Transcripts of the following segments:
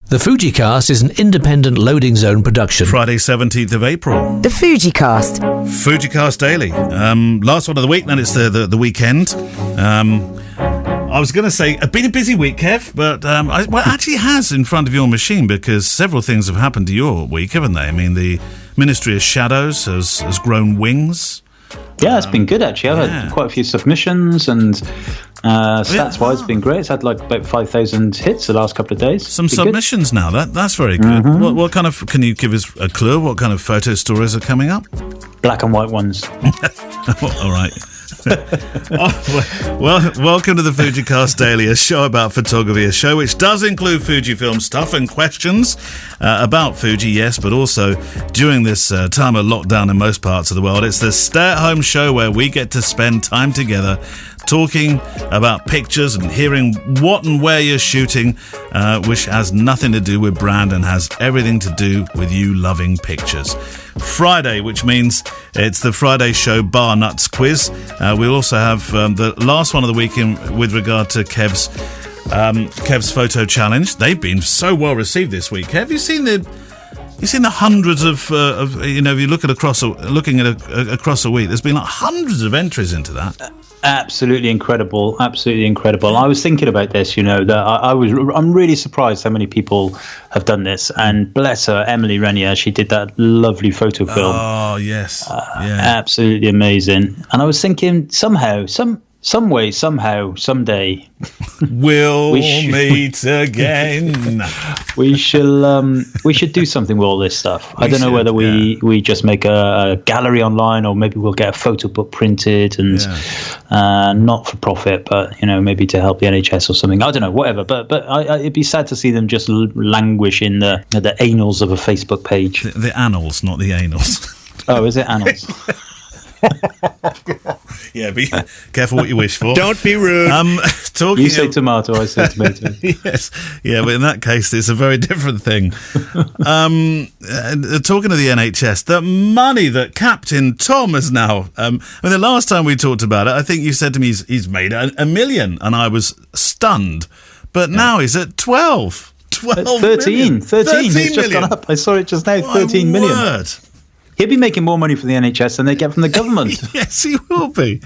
The FujiCast is an independent Loading Zone production. Friday, 17th of April. The FujiCast. FujiCast Daily. Last one of the week, then it's the weekend. I was going to say, it's been a busy week, Kev, but it actually has in front of your machine, because several things have happened to your week, haven't they? I mean, the Ministry of Shadows has grown wings. Yeah, it's been good, actually. I've had quite a few submissions, and stats-wise, it's been great. It's had about 5,000 hits the last couple of days. Some submissions now. That's very good. Mm-hmm. What kind of? Can you give us a clue? What kind of photo stories are coming up? Black and white ones. All right. Welcome to the FujiCast Daily, a show about photography, a show which does include Fujifilm stuff and questions about Fuji, yes, but also during this time of lockdown in most parts of the world. It's the stay-at-home show where we get to spend time together talking about pictures and hearing what and where you're shooting, which has nothing to do with brand and has everything to do with you loving pictures. Friday, which means it's the Friday show bar nuts quiz. We'll also have the last one of the week with regard to Kev's photo challenge. They've been so well received this week. Have you seen the hundreds of if you look at across a week, there's been like hundreds of entries into that. Absolutely incredible. I was thinking about this, that I'm really surprised how many people have done this. And bless her, Emily Renier, she did that lovely photo film. Oh, yes. Absolutely amazing. And I was thinking somehow, some way, somehow, someday, we'll meet again. We should do something with all this stuff. I don't know whether we just make a gallery online, or maybe we'll get a photo book printed and not for profit, but maybe to help the NHS or something. I don't know, whatever. But it'd be sad to see them just languish in the annals of a Facebook page. The annals, not the anals. Oh, is it annals? Yeah, be careful what you wish for. Don't be rude. You say tomato, I say tomato. Yes, yeah, but in that case, it's a very different thing. Talking to the NHS, the money that Captain Tom has now. The last time we talked about it, I think you said to me he's made a million, and I was stunned. But now he's at 12. 13. It's just gone up. I saw it just now. 13 million. Word. He'll be making more money from the NHS than they get from the government. Yes, he will be.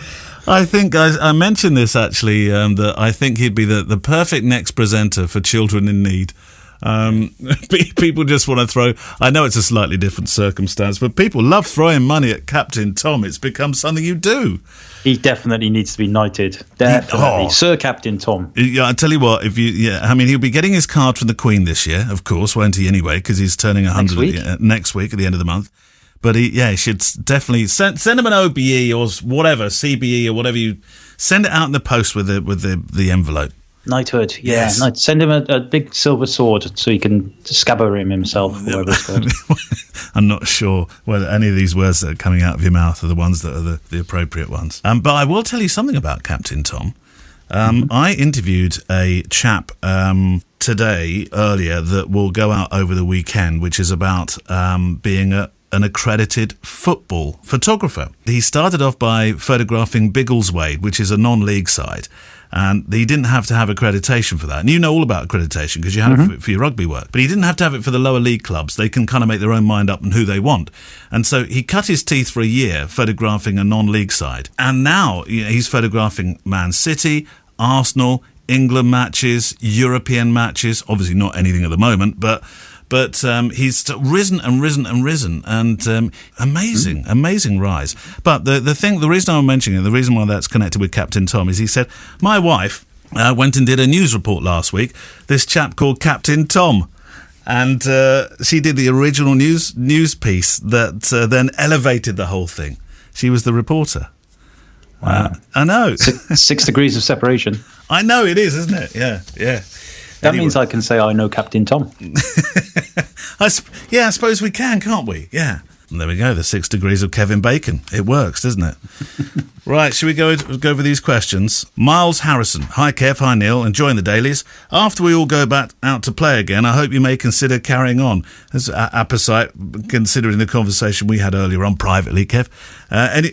I think I mentioned this actually, that I think he'd be the perfect next presenter for children in need. People just want to throw. I know it's a slightly different circumstance, but people love throwing money at Captain Tom. It's become something you do. He definitely needs to be knighted. Definitely, Sir Captain Tom. Yeah, I tell you what. He'll be getting his card from the Queen this year, of course, won't he? Anyway, because he's turning 100 next week at the end of the month. But he should definitely send him an OBE or whatever, CBE or whatever. You send it out in the post with the envelope. Knighthood, yeah. Yes. Send him a big silver sword so he can scabbard himself. Whatever it's called. I'm not sure whether any of these words that are coming out of your mouth are the ones that are the appropriate ones. But I will tell you something about Captain Tom. I interviewed a chap earlier that will go out over the weekend, which is about being an accredited football photographer. He started off by photographing Biggleswade, which is a non-league side, and he didn't have to have accreditation for that. And you know all about accreditation because you had it for your rugby work. But he didn't have to have it for the lower league clubs. They can kind of make their own mind up on who they want. And so he cut his teeth for a year photographing a non-league side. And now he's photographing Man City, Arsenal, England matches, European matches. Obviously not anything at the moment, but he's risen and amazing rise. But the reason I'm mentioning it, the reason why that's connected with Captain Tom is he said, my wife went and did a news report last week, this chap called Captain Tom. And she did the original news piece that then elevated the whole thing. She was the reporter. Wow. I know. 6 degrees of separation. I know it is, isn't it? Yeah. That means I can say I know Captain Tom. I suppose we can, can't we? Yeah. And there we go, the 6 degrees of Kevin Bacon. It works, doesn't it? Right, should we go over these questions? Miles Harrison. Hi, Kev. Hi, Neil. Enjoying the dailies. After we all go back out to play again, I hope you may consider carrying on. As apposite, considering the conversation we had earlier on privately, Kev.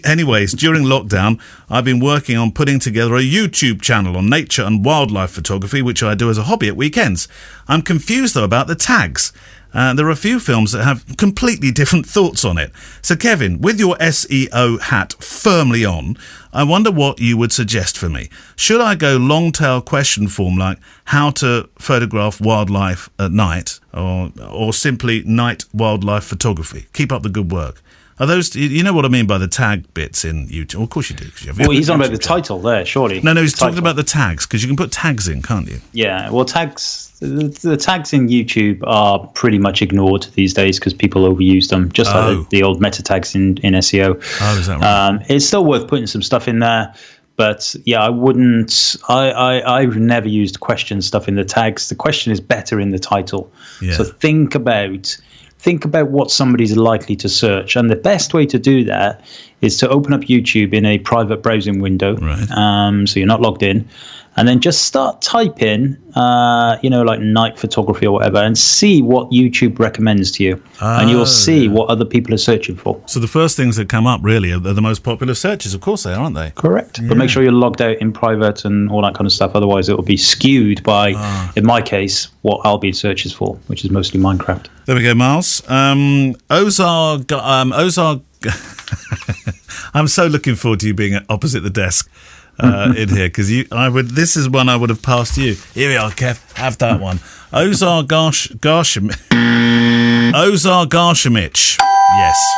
Anyways, during lockdown, I've been working on putting together a YouTube channel on nature and wildlife photography, which I do as a hobby at weekends. I'm confused, though, about the tags. There are a few films that have completely different thoughts on it. So, Kevin, with your SEO hat firmly on, I wonder what you would suggest for me. Should I go long-tail question form like how to photograph wildlife at night or simply night wildlife photography? Keep up the good work. Are those, you know what I mean by the tag bits in YouTube? Well, of course you do. Well, he's on about the title there, surely. No, he's talking about the tags, because you can put tags in, can't you? Yeah, well, the tags in YouTube are pretty much ignored these days because people overuse them, just like the old meta tags in SEO. Oh, is that right? It's still worth putting some stuff in there. But yeah, I wouldn't. I've never used question stuff in the tags. The question is better in the title. Yeah. So think about what somebody's likely to search. And the best way to do that is to open up YouTube in a private browsing window. Right. So you're not logged in. And then just start typing, like night photography or whatever, and see what YouTube recommends to you. And you'll see what other people are searching for. So the first things that come up really are the most popular searches. Of course they are, aren't they? Correct. Yeah. But make sure you're logged out in private and all that kind of stuff. Otherwise, it will be skewed by, in my case, what I'll be searches for, which is mostly Minecraft. There we go, Miles. Ozar. I'm so looking forward to you being opposite the desk. In here, because this is one I would have passed you. Here we are, Kev. Have that one. Ozar Garshamich. Yes.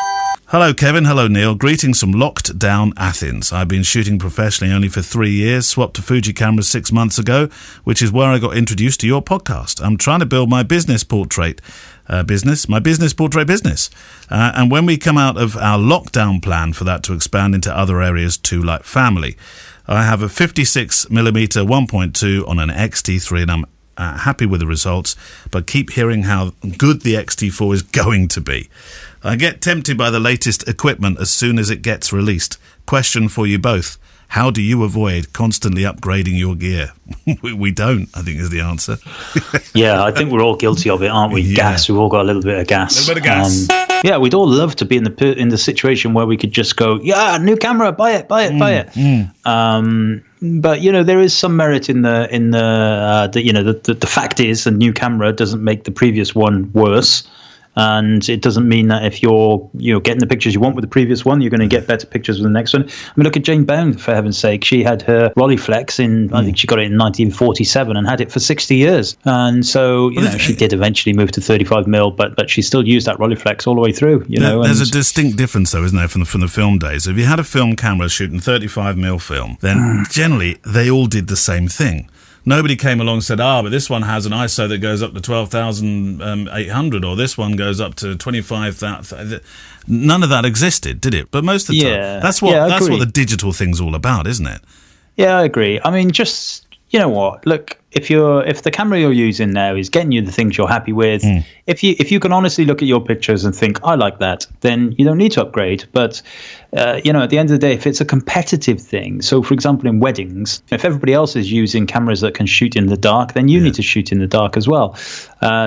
Hello, Kevin. Hello, Neil. Greetings from locked down Athens. I've been shooting professionally only for 3 years, swapped to Fuji cameras 6 months ago, which is where I got introduced to your podcast. I'm trying to build my business portrait business. And when we come out of our lockdown plan for that to expand into other areas too, like family, I have a 56mm 1.2 on an XT3 and I'm happy with the results, but keep hearing how good the XT4 is going to be. I get tempted by the latest equipment as soon as it gets released. Question for you both. How do you avoid constantly upgrading your gear? We don't, I think, is the answer. Yeah, I think we're all guilty of it, aren't we? Yeah. Gas. We've all got a little bit of gas. A little bit of gas. Yeah, we'd all love to be in the situation where we could just go, yeah, new camera, buy it. But there is some merit in the fact is a new camera doesn't make the previous one worse. And it doesn't mean that if you're getting the pictures you want with the previous one, you're going to get better pictures with the next one. I mean, look at Jane Bound, for heaven's sake. She had her Rolleiflex I think she got it in 1947 and had it for 60 years. And so, she did eventually move to 35mm, but she still used that Rolleiflex all the way through. There's a distinct difference, though, isn't there, from the film days? If you had a film camera shooting 35mm film, then generally they all did the same thing. Nobody came along and said, but this one has an ISO that goes up to 12,800 or this one goes up to 25,000. None of that existed, did it? But most of the time, that's what the digital thing's all about, isn't it? Yeah, I agree. I mean, just, you know what? Look, if the camera you're using now is getting you the things you're happy with, if you can honestly look at your pictures and think, I like that, then you don't need to upgrade. But at the end of the day, if it's a competitive thing, so for example in weddings, if everybody else is using cameras that can shoot in the dark, then you need to shoot in the dark as well.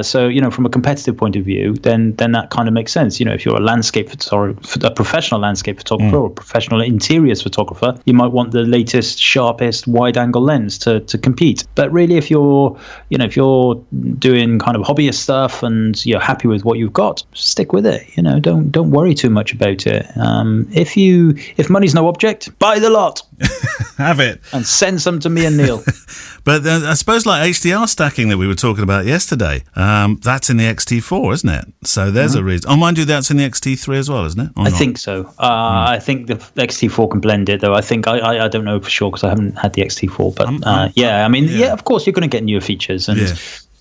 So from a competitive point of view, then that kind of makes sense. If you're a landscape photographer, a professional landscape photographer or a professional interiors photographer, you might want the latest, sharpest wide-angle lens to compete. But really, if you're doing kind of hobbyist stuff and you're happy with what you've got, stick with it. Don't worry too much about it. If money's no object, buy the lot. Have it and send some to me and Neil. But I suppose like HDR stacking that we were talking about yesterday, that's in the XT4, isn't it? So there's a reason. Oh, mind you, that's in the XT3 as well, isn't it? I think so. I think the XT4 can blend it, though. I think I don't know for sure because I haven't had the XT4. But of course you're going to get newer features and. Yeah.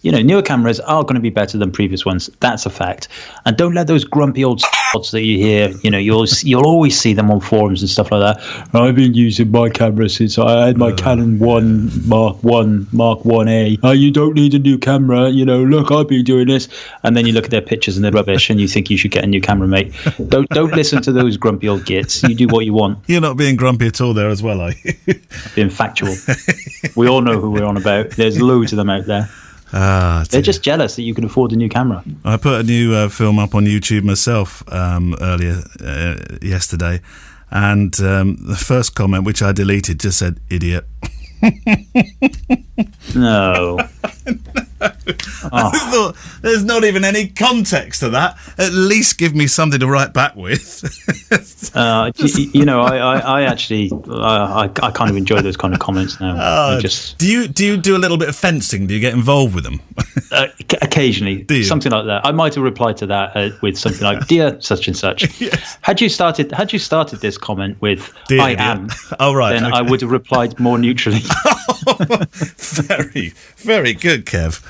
newer cameras are going to be better than previous ones. That's a fact. And don't let those grumpy old spots that you hear, you'll always see them on forums and stuff like that. I've been using my camera since I had my Canon Mark 1A. You don't need a new camera. Look, I've been doing this. And then you look at their pictures and they're rubbish and you think you should get a new camera, mate. Don't listen to those grumpy old gits. You do what you want. You're not being grumpy at all there as well, are you? Being factual. We all know who we're on about. There's loads of them out there. They're just jealous that you can afford a new camera. I put a new film up on YouTube myself earlier yesterday, and the first comment, which I deleted, just said "idiot." No. I thought, there's not even any context to that. At least give me something to write back with. I actually I kind of enjoy those kind of comments now. Do you do a little bit of fencing? Do you get involved with them? Occasionally, something like that. I might have replied to that with something like "Dear such and such." Yes. Had you started this comment with "Dear, I am," then okay. I would have replied more neutrally. Very, very good, Kev.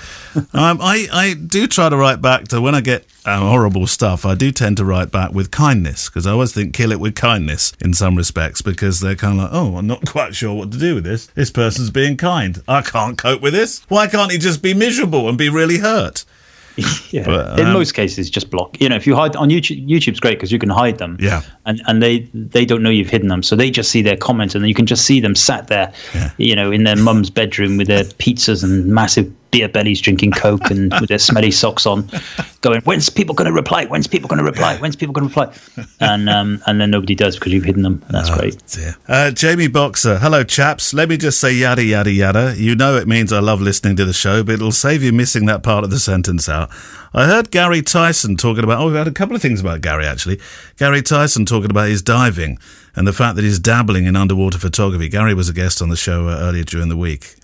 I do try to write back to when I get horrible stuff. I do tend to write back with kindness, because I always think kill it with kindness in some respects, because they're kind of like, I'm not quite sure what to do with this. This person's being kind. I can't cope with this. Why can't he just be miserable and be really hurt? Yeah, but, in most cases, just block. If you hide on YouTube, YouTube's great because you can hide them. Yeah, and they don't know you've hidden them, so they just see their comment, and then you can just see them sat there, in their mum's bedroom with their pizzas and massive beer bellies, drinking Coke and with their smelly socks on, going, "When's people going to reply? When's people going to reply? When's people going to reply?" And then nobody does because you've hidden them. And that's great. Dear. Jamie Boxer, hello chaps. Let me just say yada yada yada. You know it means I love listening to the show, but it'll save you missing that part of the sentence out. I heard Gary Tyson talking about. We've had a couple of things about Gary actually. Gary Tyson talking about his diving and the fact that he's dabbling in underwater photography. Gary was a guest on the show earlier during the week.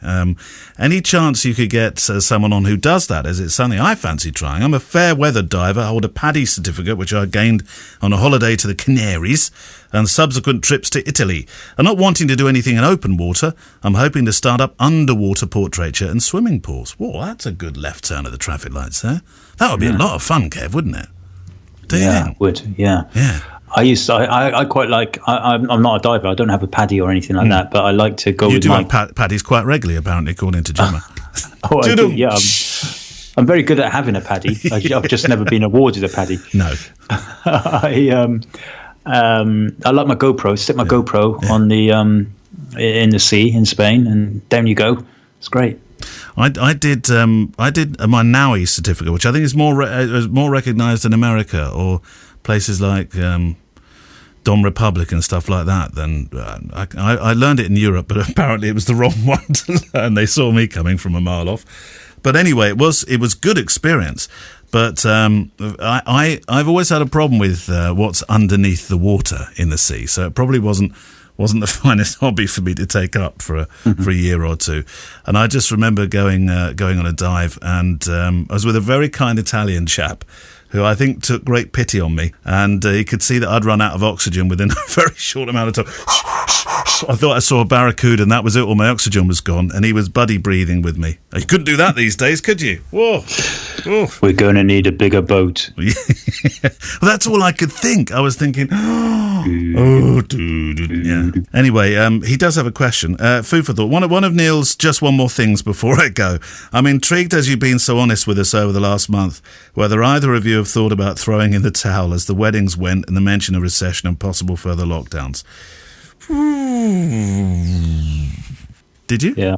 Any chance you could get someone on who does that? As it's something I fancy trying. I'm a fair weather diver. I hold a PADI certificate, which I gained on a holiday to the Canaries and subsequent trips to Italy. I'm not wanting to do anything in open water. I'm hoping to start up underwater portraiture and swimming pools. Whoa, that's a good left turn of the traffic lights there. That would be a lot of fun, Kev, wouldn't it? Do you think? It would, yeah. Yeah. I quite like. I'm not a diver. I don't have a PADI or anything like that. But I like to go. You do have PADIs quite regularly, apparently, according to Gemma. I do, yeah. I'm very good at having a PADI. I've just never been awarded a PADI. No. I like my GoPro. Stick my GoPro on the in the sea in Spain, and down you go. It's great. I did my NAUI certificate, which I think is more recognised in America or places like Dom Republic and stuff like that. Then I learned it in Europe, but apparently it was the wrong one to learn. They saw me coming from a mile off. But anyway, it was good experience. But I've always had a problem with what's underneath the water in the sea, so it probably wasn't the finest hobby for me to take up for a year or two. And I just remember going on a dive, and I was with a very kind Italian chap who I think took great pity on me, and he could see that I'd run out of oxygen within a very short amount of time. I thought I saw a barracuda, and that was it. All my oxygen was gone, and he was buddy breathing with me. You couldn't do that these days, could you? Whoa. Oof. We're going to need a bigger boat. Well, that's all I could think. I was thinking, yeah. Anyway, he does have a question. Food for thought. One of Neil's just one more things before I go. I'm intrigued, as you've been so honest with us over the last month, whether either of you have thought about throwing in the towel as the weddings went and the mention of recession and possible further lockdowns. Did you? Yeah.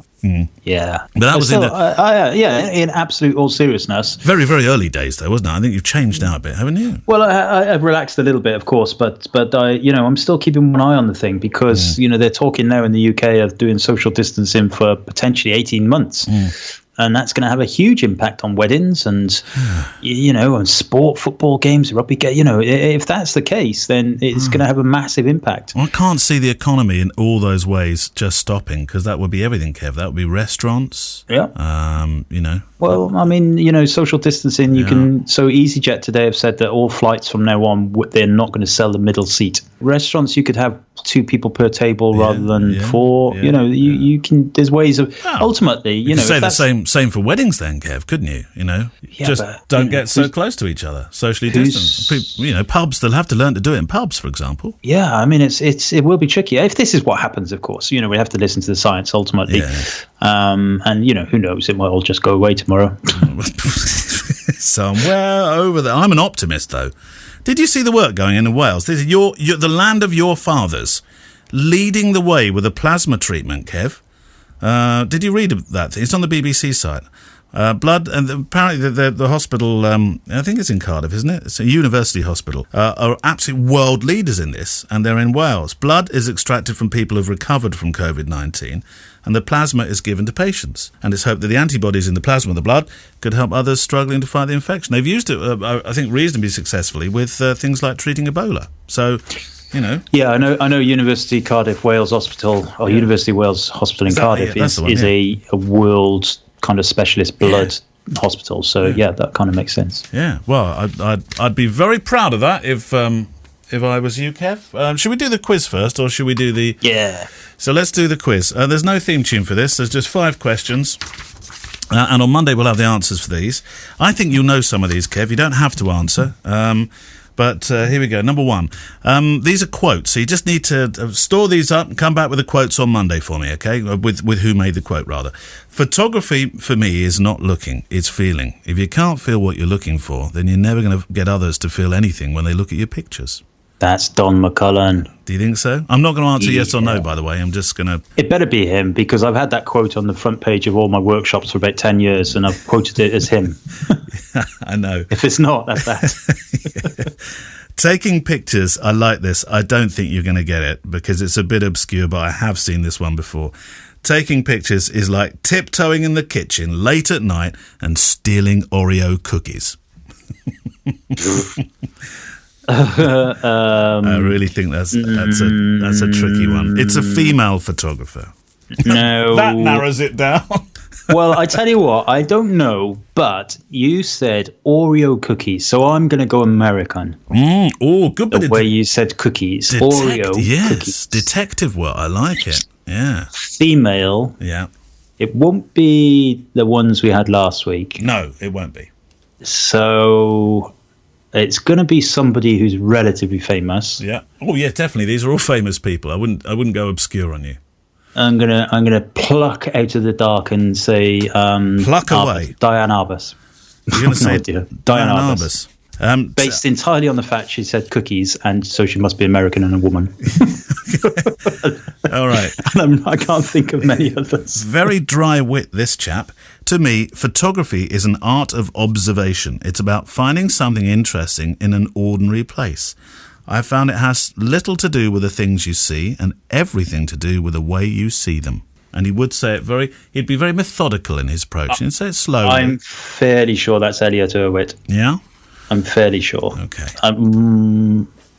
Yeah. But that was in absolute all seriousness. Very, very early days, though, wasn't it? I think you've changed now a bit, haven't you? Well, I've relaxed a little bit, of course, but I'm still keeping one eye on the thing because, they're talking now in the UK of doing social distancing for potentially 18 months. And that's going to have a huge impact on weddings and, on sport, football games, rugby games. If that's the case, then it's going to have a massive impact. Well, I can't see the economy in all those ways just stopping, because that would be everything, Kev. That would be restaurants. Yeah. Well, I mean, social distancing, you can... So EasyJet today have said that all flights from now on, they're not going to sell the middle seat. Restaurants, you could have 2 people per table rather than 4. You can... There's ways of... Ultimately, you could say the same for weddings then, Kev, couldn't you? Just don't get so close to each other, socially distant. Pubs, they'll have to learn to do it in pubs, for example. Yeah, I mean, it will be tricky. If this is what happens, of course, we have to listen to the science ultimately. Yeah. And, who knows, it might all just go away tomorrow. Somewhere over there. I'm an optimist, though. Did you see the work going in Wales? This is the land of your fathers, leading the way with a plasma treatment, Kev. Did you read that? It's on the BBC site. Blood, and apparently the hospital, I think it's in Cardiff, isn't it? It's a university hospital, are absolute world leaders in this, and they're in Wales. Blood is extracted from people who've recovered from COVID-19, and the plasma is given to patients. And it's hoped that the antibodies in the plasma of the blood could help others struggling to fight the infection. They've used it, I think, reasonably successly with things like treating Ebola. So... Yeah, I know University Cardiff Wales Hospital, or University Wales Hospital in Cardiff is a world kind of specialist blood hospital. So that kind of makes sense. Yeah, well, I'd be very proud of that if I was you, Kev. Should we do the quiz first, or should we do the... Yeah. So let's do the quiz. There's no theme tune for this. There's just 5 questions. And on Monday we'll have the answers for these. I think you'll know some of these, Kev. You don't have to answer. But here we go. Number 1. These are quotes, so you just need to store these up and come back with the quotes on Monday for me, okay? With who made the quote, rather. Photography, for me, is not looking, it's feeling. If you can't feel what you're looking for, then you're never going to get others to feel anything when they look at your pictures. That's Don McCullum. Do you think so? I'm not going to answer yes or no, by the way. I'm just going to... It better be him, because I've had that quote on the front page of all my workshops for about 10 years, and I've quoted it as him. I know. If it's not, that's that. Taking pictures, I like this. I don't think you're going to get it, because it's a bit obscure, but I have seen this one before. Taking pictures is like tiptoeing in the kitchen late at night and stealing Oreo cookies. I really think that's a tricky one. It's a female photographer. No. That narrows it down. Well, I tell you what, I don't know, but you said Oreo cookies, so I'm going to go American. Good. The way you said cookies. Oreo cookies. Detective work. I like it. Yeah. Female. Yeah. It won't be the ones we had last week. No, it won't be. So... It's going to be somebody who's relatively famous. Yeah. Oh, yeah, definitely. These are all famous people. I wouldn't go obscure on you. I'm gonna pluck out of the dark and say pluck away. Diane Arbus. You're going to say Diane Arbus. Based entirely on the fact she said cookies, and so she must be American and a woman. All right. And I can't think of many others. Very dry wit, this chap. To me, photography is an art of observation. It's about finding something interesting in an ordinary place. I found it has little to do with the things you see and everything to do with the way you see them. And he would say it he'd be very methodical in his approach. He'd say it slowly. I'm fairly sure that's Elliot Erwitt. Yeah? I'm fairly sure. Okay.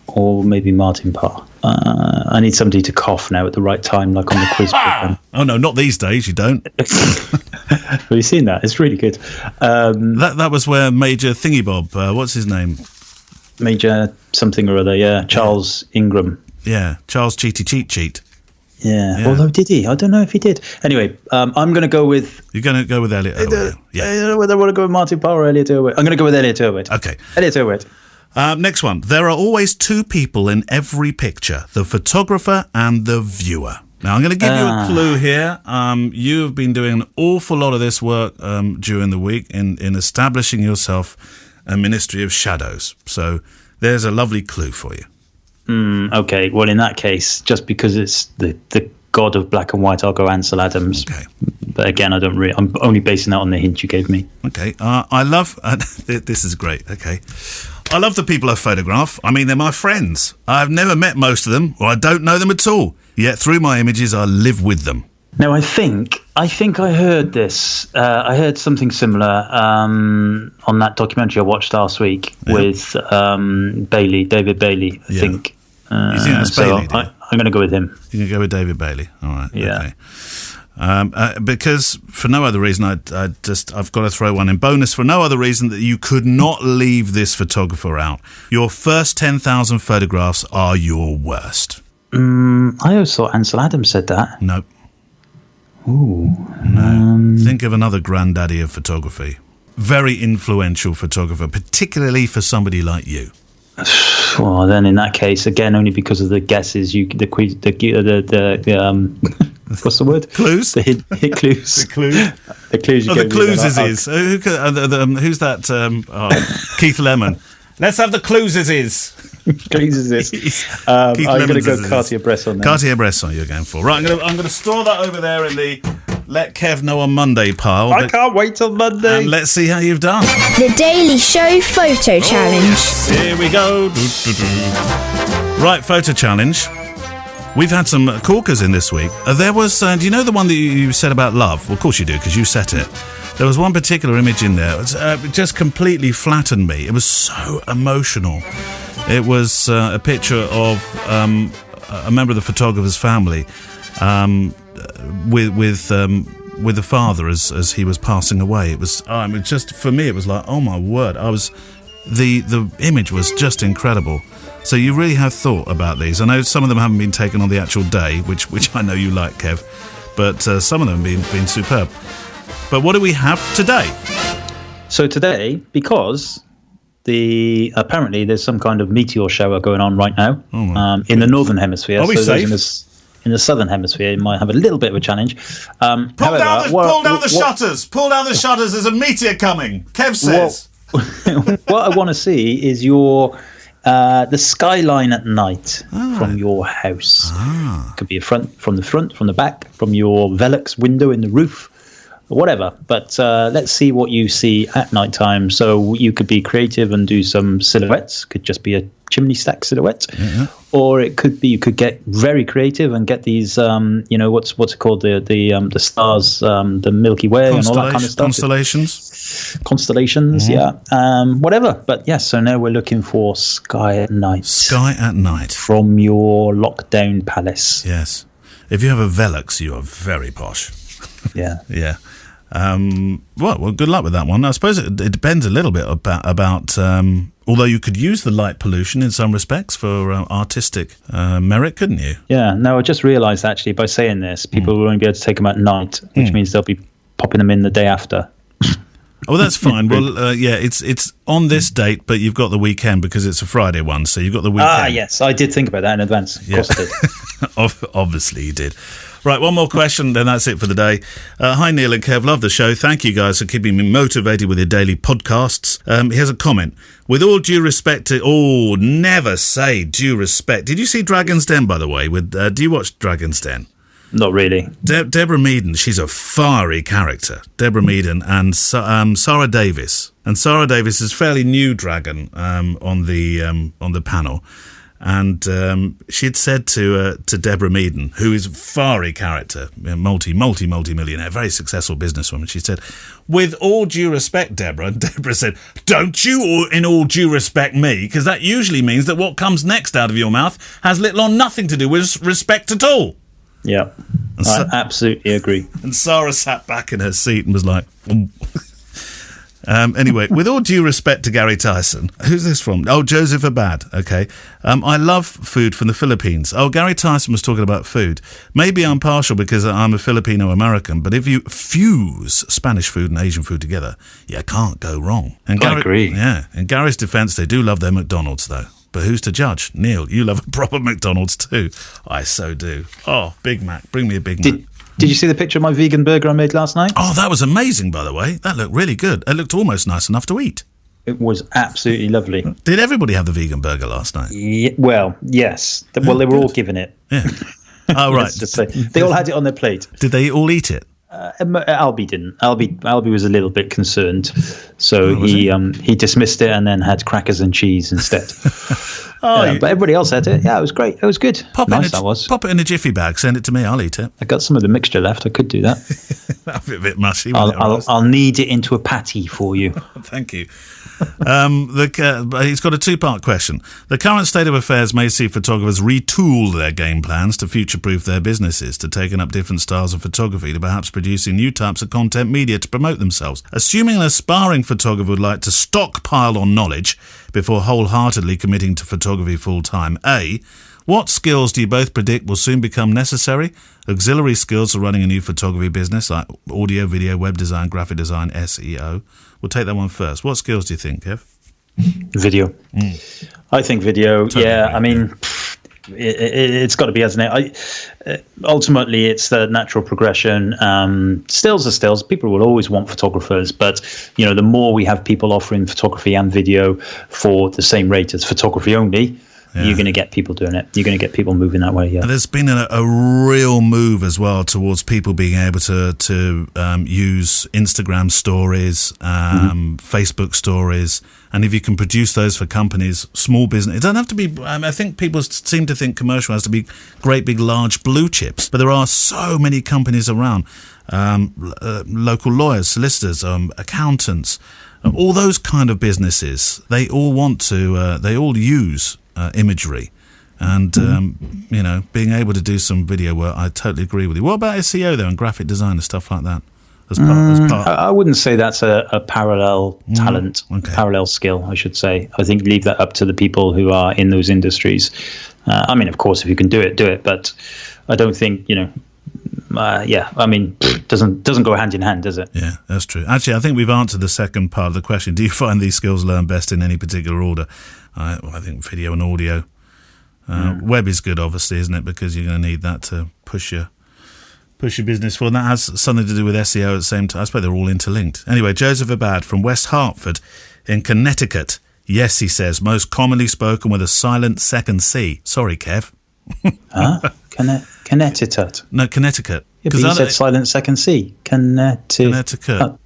Or maybe Martin Parr. I need somebody to cough now at the right time, like on the quiz program. Oh, no, not these days, you don't. Have you seen that? It's really good. That was where Major Thingybob, what's his name? Major something or other, yeah. Charles Ingram. Yeah, Charles Cheaty Cheat Cheat. Yeah. Although, did he? I don't know if he did. Anyway, I'm going to go with... You're going to go with Elliot Erwitt? Yeah. I don't know whether I want to go with Martin Parr or Elliot Erwitt. I'm going to go with Elliot Erwitt. Okay. Elliot Erwitt. Next one. There are always 2 people in every picture, the photographer and the viewer. Now, I'm going to give you a clue here. You've been doing an awful lot of this work during the week in establishing yourself a ministry of shadows. So there's a lovely clue for you. Okay. Well, in that case, just because it's the god of black and white, I'll go Ansel Adams. Okay. But again, I'm only basing that on the hint you gave me. Okay. I love... this is great. Okay. I love the people I photograph. I mean, they're my friends. I've never met most of them, or I don't know them at all. Yet through my images, I live with them. Now, I think I heard this. I heard something similar on that documentary I watched last week with David Bailey, I think. You think that's Bailey? I'm going to go with him. You're going to go with David Bailey? All right. Yeah. Okay. Because for no other reason, I've got to throw one in bonus for no other reason that you could not leave this photographer out. Your first 10,000 photographs are your worst. I always thought Ansel Adams said that. No. Ooh. No. Think of another granddaddy of photography. Very influential photographer, particularly for somebody like you. Well, then in that case, again, only because of the guesses, what's the word? Clues? The hit clues. The clues? The clues you the clues is. Who's that? Keith Lemon. Let's have the clues is. Clues is. I'm going to go Cartier-Bresson. Cartier-Bresson you're going for. Right, I'm going to store that over there in the Let Kev Know on Monday pile. I can't wait till Monday. And let's see how you've done. The Daily Show Photo Challenge. Yes. Here we go. Right, photo challenge. We've had some corkers in this week. There was, do you know the one that you said about love? Well, of course you do, because you set it. There was one particular image in there. It just completely flattened me. It was so emotional. It was a picture of a member of the photographer's family with the father as he was passing away. It was just, for me, it was like, oh my word! The image was just incredible. So you really have thought about these. I know some of them haven't been taken on the actual day, which I know you like, Kev, but some of them have been superb. But what do we have today? So today, because apparently there's some kind of meteor shower going on right now in the northern hemisphere. Are we safe? In the southern hemisphere, it might have a little bit of a challenge. Pull down the shutters. Pull down the shutters. There's a meteor coming. Kev says. What I want to see is the skyline at night from your house. It could be from the front, from the back, from your Velux window in the roof, whatever. But let's see what you see at night time. So you could be creative and do some silhouettes. Could just be a chimney stack silhouette, or it could be you could get very creative and get these what's it called, the stars, the Milky Way and all that kind of stuff. Constellations, whatever. But yes, so now we're looking for sky at night from your lockdown palace. Yes, if you have a Velux, you are very posh. Yeah. Well, good luck with that one. I suppose it depends a little bit about although you could use the light pollution in some respects for artistic merit, couldn't you? Yeah. No, I just realised actually by saying this, people will only be able to take them at night, which means they'll be popping them in the day after. Oh, that's fine. Well, it's on this date, but you've got the weekend because it's a Friday one, so you've got the weekend. Ah, yes, I did think about that in advance. Of course I did. Obviously you did. Right, one more question, then that's it for the day. Hi, Neil and Kev. Love the show. Thank you guys for keeping me motivated with your daily podcasts. Here's a comment. With all due respect to... Oh, never say due respect. Did you see Dragon's Den, by the way? Do you watch Dragon's Den? Not really. Deborah Meaden, she's a fiery character. Deborah Meaden and Sarah Davis. And Sarah Davis is fairly new dragon on the panel. And she had said to Deborah Meaden, who is a fiery character, multi-millionaire, very successful businesswoman, she said, with all due respect, Deborah, and Deborah said, don't you in all due respect me, because that usually means that what comes next out of your mouth has little or nothing to do with respect at all. Yeah, I absolutely agree. And Sarah sat back in her seat and was like... Anyway, with all due respect to Gary Tyson, who's this from? Oh, Joseph Abad. Okay. I love food from the Philippines. Oh, Gary Tyson was talking about food. Maybe I'm partial because I'm a Filipino-American, but if you fuse Spanish food and Asian food together, you can't go wrong. And I agree. Yeah. In Gary's defence, they do love their McDonald's, though. But who's to judge? Neil, you love a proper McDonald's too. I so do. Oh, Big Mac. Bring me a Big Mac. Did you see the picture of my vegan burger I made last night? Oh, that was amazing, by the way. That looked really good. It looked almost nice enough to eat. It was absolutely lovely. Did everybody have the vegan burger last night? Yeah, well, yes. Well, they were all given it. Yeah. Oh, right. Let's just say. They all had it on their plate. Did they all eat it? Albie didn't. Albie was a little bit concerned, so he dismissed it and then had crackers and cheese instead. But everybody else had it. Yeah, it was great. It was good. Pop it in a jiffy bag. Send it to me. I'll eat it. I got some of the mixture left. I could do that. That'd be a bit mushy. I'll knead it into a patty for you. Thank you. He's got a two-part question. The current state of affairs may see photographers retool their game plans to future-proof their businesses, to taking up different styles of photography, to perhaps producing new types of content media to promote themselves. Assuming an aspiring photographer would like to stockpile on knowledge before wholeheartedly committing to photography full-time, A, what skills do you both predict will soon become necessary? Auxiliary skills for running a new photography business like audio, video, web design, graphic design, SEO. We'll take that one first. What skills do you think, Kev? Video. I think video. Totally agree. I mean, it's got to be, hasn't it? Ultimately, it's the natural progression. Stills are stills. People will always want photographers, but the more we have people offering photography and video for the same rate as photography only, you're going to get people doing it. You're going to get people moving that way. Yeah. There's been a real move as well towards people being able to use Instagram stories, Facebook stories, and if you can produce those for companies, small business, it doesn't have to be. I think people seem to think commercial has to be great, big, large blue chips, but there are so many companies around. Local lawyers, solicitors, accountants, all those kind of businesses. They all want to. They all use imagery, and being able to do some video work. I totally agree with you. What about SEO though, and graphic design and stuff like that? As part? I wouldn't say that's a parallel talent, parallel skill, I should say. I think leave that up to the people who are in those industries. I mean, of course, if you can do it, do it. But I don't think I mean, doesn't go hand in hand, does it? Yeah, that's true. Actually, I think we've answered the second part of the question. Do you find these skills learn best in any particular order? I think video and audio. Web is good, obviously, isn't it? Because you're going to need that to push your business forward. And that has something to do with SEO at the same time. I suppose they're all interlinked. Anyway, Joseph Abad from West Hartford in Connecticut. Yes, he says, most commonly spoken with a silent second C. Sorry, Kev. Connecticut. No, Connecticut. Yeah, but you said silent second C. Connecticut.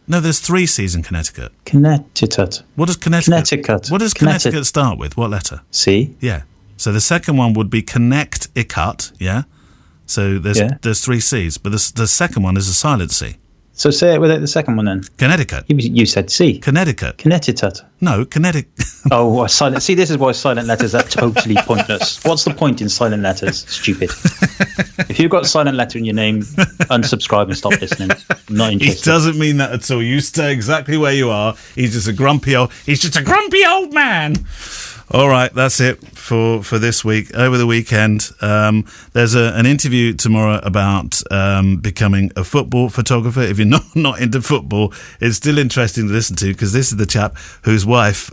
No, there's 3 C's in Connecticut. Connecticut. What does Connecticut? What does Connecticut start with? What letter? C. Yeah. So the second one would be Connecticut. Yeah. So there's 3 C's, but the second one is a silent C. So say it without the second one then. Connecticut. You said C. Connecticut. Connecticut. No, Connecticut. Oh, silent. See, this is why silent letters are totally pointless. What's the point in silent letters? Stupid. If you've got a silent letter in your name, unsubscribe and stop listening. I'm not interested. He doesn't mean that at all. You stay exactly where you are. He's just a grumpy old man. All right, that's it for this week. Over the weekend, there's an interview tomorrow about becoming a football photographer. If you're not into football, it's still interesting to listen to, because this is the chap whose wife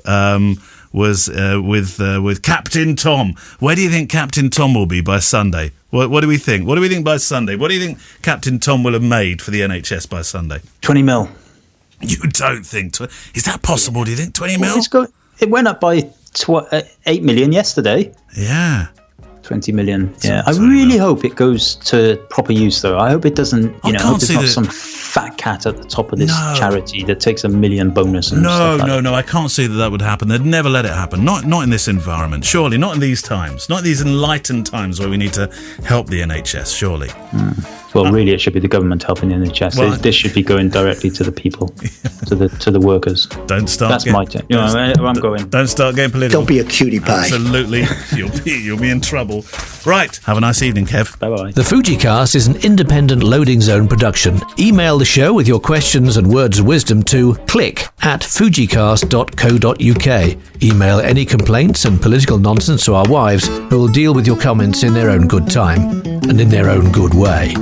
was with Captain Tom. Where do you think Captain Tom will be by Sunday? What do we think? What do we think by Sunday? What do you think Captain Tom will have made for the NHS by Sunday? 20 mil. You don't think? Is that possible, do you think? 20 mil? It went up by 8 million yesterday. Yeah. 20 million. Yeah. I really hope it goes to proper use, though. I hope it doesn't, I hope there's not some fat cat at the top of this charity that takes $1 million bonus and stuff like that. No, I can't see that would happen. They'd never let it happen. Not in this environment. Surely, not in these times. Not in these enlightened times where we need to help the NHS, surely. Well, really, it should be the government helping the NHS. Well, this should be going directly to the people, to the workers. Don't start. That's my turn. I'm going. Don't start getting political. Don't be a cutie pie. Absolutely, you'll be in trouble. Right. Have a nice evening, Kev. Bye bye. The FujiCast is an independent Loading Zone production. Email the show with your questions and words of wisdom to click@fujicast.co.uk. Email any complaints and political nonsense to our wives, who will deal with your comments in their own good time and in their own good way.